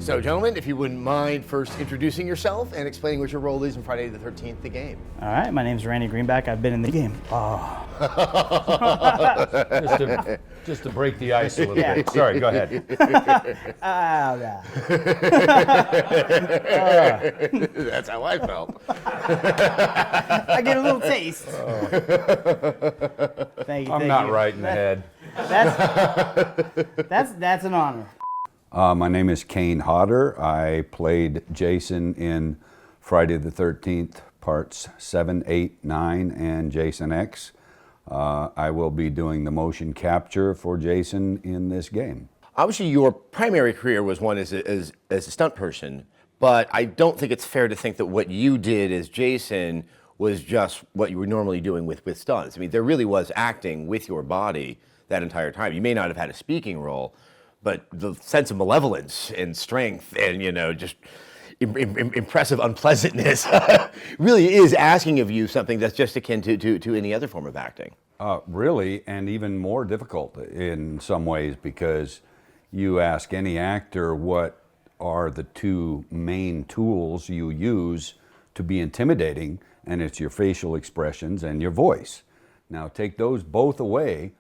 So, gentlemen, if you wouldn't mind first introducing yourself and explaining what your role is in Friday the 13th, the game. All right, my name's Randy Greenback. I've been in the game. Oh. just to break the ice a little bit. Sorry, go ahead. That's how I felt. I get a little taste. Thank you. I'm not right in the head. That's an honor. My name is Kane Hodder. I played Jason in Friday the 13th, parts 7, 8, 9, and Jason X. I will be doing the motion capture for Jason in this game. Obviously, your primary career was one as a stunt person, but I don't think it's fair to think that what you did as Jason was just what you were normally doing with stunts. I mean, there really was acting with your body that entire time. You may not have had a speaking role, but the sense of malevolence and strength and, you know, just impressive unpleasantness really is asking of you something that's just akin to any other form of acting. Really, and even more difficult in some ways, because you ask any actor what are the two main tools you use to be intimidating, and it's your facial expressions and your voice. Now take those both away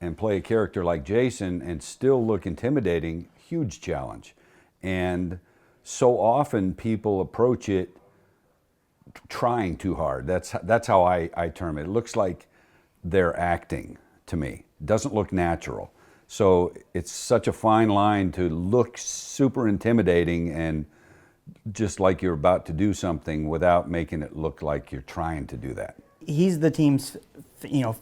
and play a character like Jason and still look intimidating, huge challenge. And so often people approach it trying too hard. That's how I term it. It looks like they're acting to me. It doesn't look natural. So it's such a fine line to look super intimidating and just like you're about to do something without making it look like you're trying to do that. He's the team's,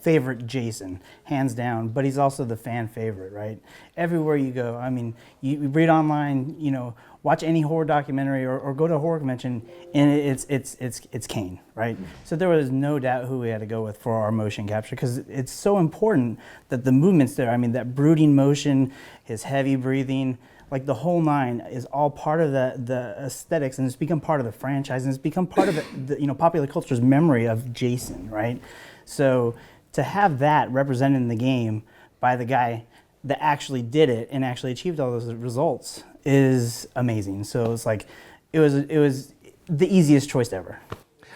favorite Jason, hands down, but he's also the fan favorite, right? Everywhere you go, I mean, you read online, watch any horror documentary or go to a horror convention, and it's Kane, right? So there was no doubt who we had to go with for our motion capture, because it's so important that the movements there, I mean, that brooding motion, his heavy breathing, like the whole nine is all part of the aesthetics, and it's become part of the franchise, and it's become part of the popular culture's memory of Jason, right? So to have that represented in the game by the guy that actually did it and actually achieved all those results is amazing. So it's like it was the easiest choice ever.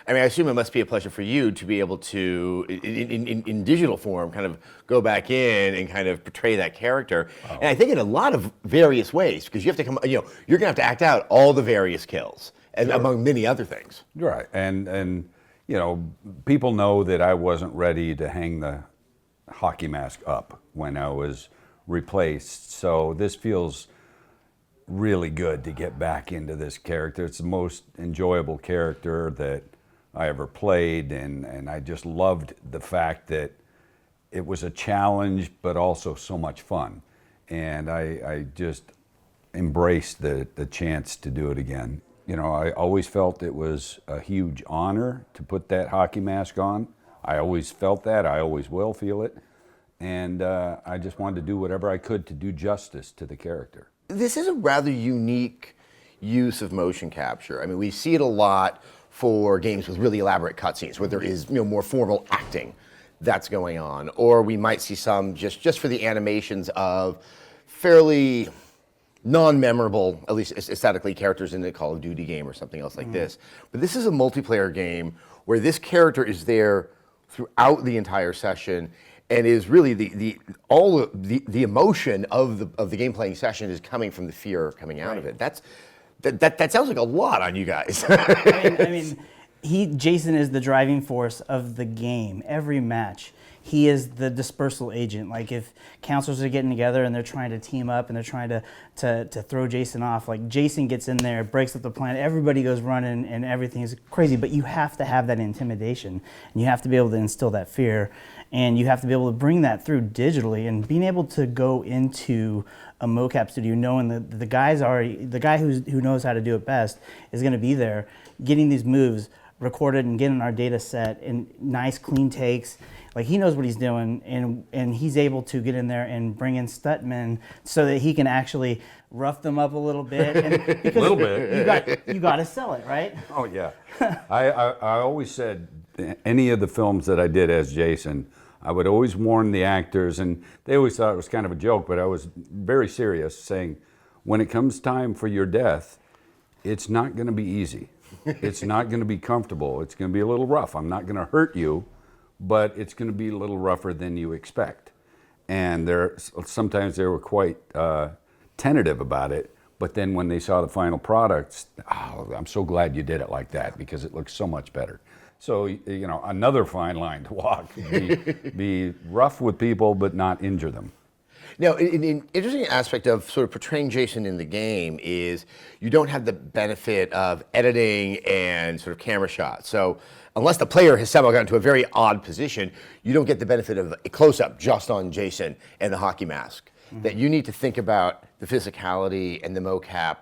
I mean, I assume it must be a pleasure for you to be able to, in digital form, kind of go back in and kind of portray that character. Oh. And I think in a lot of various ways, because you have to come, you're going to have to act out all the various kills, and sure, among many other things. Right, and people know that I wasn't ready to hang the hockey mask up when I was replaced. So this feels really good to get back into this character. It's the most enjoyable character that I ever played, and I just loved the fact that it was a challenge but also so much fun, and I just embraced the chance to do it again. I always felt it was a huge honor to put that hockey mask on. I always felt that, I always will feel it, and I just wanted to do whatever I could to do justice to the character. This is a rather unique use of motion capture. I mean, we see it a lot for games with really elaborate cutscenes where there is more formal acting that's going on, or we might see some just for the animations of fairly non-memorable, at least aesthetically, characters in a Call of Duty game or something else like this. But this is a multiplayer game where this character is there throughout the entire session and is really the emotion of the game playing session is coming from the fear coming out of it. That sounds like a lot on you guys. I mean, Jason is the driving force of the game. Every match, he is the dispersal agent. Like if counselors are getting together and they're trying to team up and they're trying to throw Jason off, like Jason gets in there, breaks up the plan, everybody goes running and everything is crazy. But you have to have that intimidation, and you have to be able to instill that fear, and you have to be able to bring that through digitally, and being able to go into a mocap studio knowing that the guy who knows how to do it best is going to be there getting these moves recorded and getting our data set in nice clean takes. Like he knows what he's doing, and he's able to get in there and bring in stuntmen so that he can actually rough them up a little bit. And because a little bit. You got to sell it, right? Oh yeah. I always said any of the films that I did as Jason, I would always warn the actors, and they always thought it was kind of a joke, but I was very serious, saying, when it comes time for your death, it's not going to be easy. It's not going to be comfortable. It's going to be a little rough. I'm not going to hurt you, but it's going to be a little rougher than you expect. And sometimes they were quite tentative about it, but then when they saw the final products, oh, I'm so glad you did it like that because it looks so much better. So, you know, another fine line to walk. Be rough with people, but not injure them. Now, an interesting aspect of sort of portraying Jason in the game is you don't have the benefit of editing and sort of camera shots. So unless the player has somehow gotten to a very odd position, you don't get the benefit of a close-up just on Jason and the hockey mask. Mm-hmm. That you need to think about the physicality and the mocap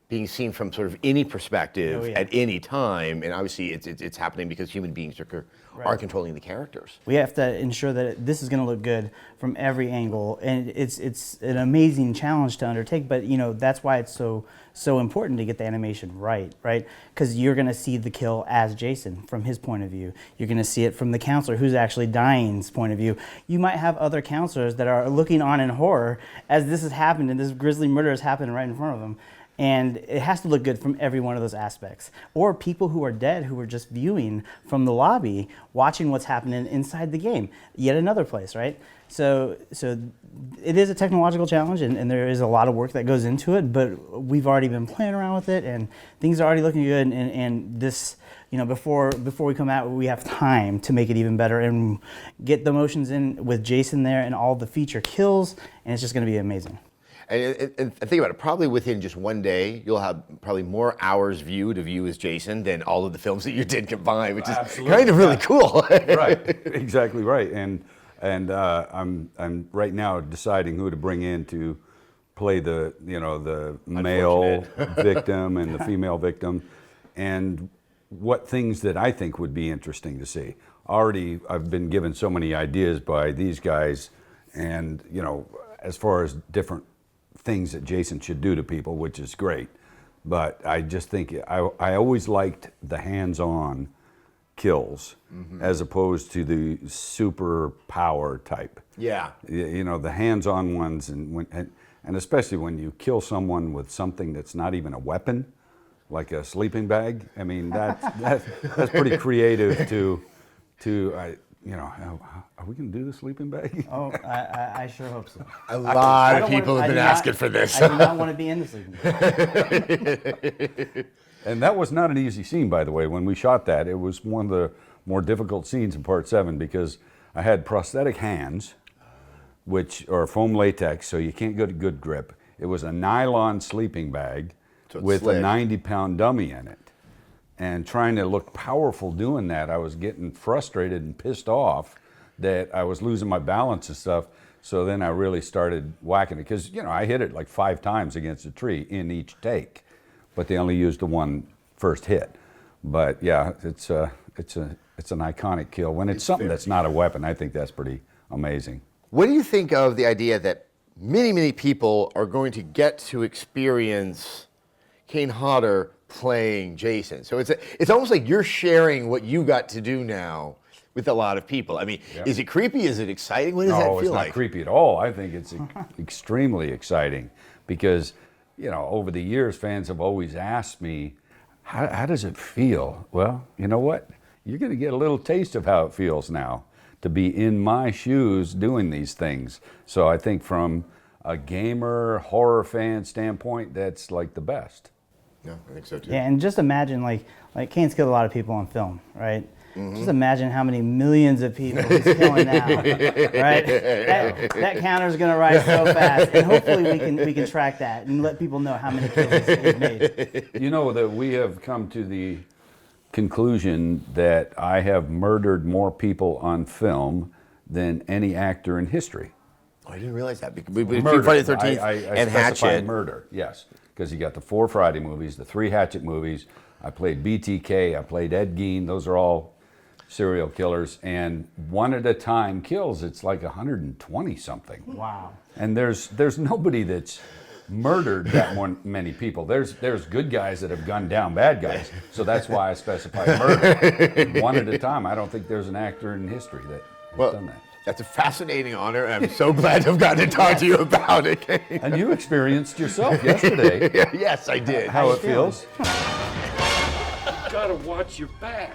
being seen from sort of any perspective at any time, and obviously it's happening because human beings are controlling the characters. We have to ensure that this is going to look good from every angle, and it's an amazing challenge to undertake. But you know that's why it's so important to get the animation right? Because you're going to see the kill as Jason from his point of view. You're going to see it from the counselor who's actually dying's point of view. You might have other counselors that are looking on in horror as this has happened and this grisly murder has happened right in front of them. And it has to look good from every one of those aspects. Or people who are dead who are just viewing from the lobby, watching what's happening inside the game. Yet another place, right? So it is a technological challenge, and there is a lot of work that goes into it, but we've already been playing around with it, and things are already looking good, and this, you know, before we come out, we have time to make it even better and get the motions in with Jason there and all the feature kills, and it's just going to be amazing. And think about it, probably within just one day, you'll have probably more hours viewed of you as Jason than all of the films that you did combined, which is kind of really cool. Right, exactly right. And I'm right now deciding who to bring in to play the male victim and the female victim, and what things that I think would be interesting to see. Already, I've been given so many ideas by these guys, and you know, as far as different things that Jason should do to people, which is great. But I just think I always liked the hands-on kills as opposed to the super power type. Yeah. You know, the hands-on ones, and especially when you kill someone with something that's not even a weapon, like a sleeping bag. I mean, that's pretty creative you know, are we going to do the sleeping bag? Oh, I sure hope so. A lot of people have been asking for this. I do not want to be in the sleeping bag. And that was not an easy scene, by the way. When we shot that, it was one of the more difficult scenes in Part 7 because I had prosthetic hands, which are foam latex, so you can't get a good grip. It was a nylon sleeping bag with a 90-pound dummy in it. And trying to look powerful doing that, I was getting frustrated and pissed off that I was losing my balance and stuff. So then I really started whacking it because, you know, I hit it like 5 times against a tree in each take, but they only used the one first hit. But yeah, it's an iconic kill. When it's something that's not a weapon, I think that's pretty amazing. What do you think of the idea that many people are going to get to experience Kane Hodder playing Jason? So it's almost like you're sharing what you got to do now with a lot of people. I mean, Is it creepy? Is it exciting? What does that feel like? No, it's not creepy at all. I think it's extremely exciting because, you know, over the years, fans have always asked me, how does it feel? Well, you know what? You're going to get a little taste of how it feels now to be in my shoes doing these things. So I think from a gamer, horror fan standpoint, that's like the best. Yeah, I think so too. Yeah, and just imagine, like Kane's killed a lot of people on film, right? Mm-hmm. Just imagine how many millions of people he's killing now, right? That counter's going to rise so fast, and hopefully we can track that and let people know how many kills he's made. You know that we have come to the conclusion that I have murdered more people on film than any actor in history. Oh, I didn't realize that. Between Friday the 13th and Hatchet. Murder, yes. Because you got the 4 Friday movies, the 3 Hatchet movies. I played BTK, I played Ed Gein. Those are all serial killers. And one at a time kills, it's like 120 something. Wow. And there's nobody that's murdered that many people. There's good guys that have gunned down bad guys. So that's why I specify murder. One at a time. I don't think there's an actor in history that has done that. That's a fascinating honor, and I'm so glad to have gotten to talk to you about it, Kane. And you experienced yourself yesterday Yes, I did. how it feels. Gotta watch your back.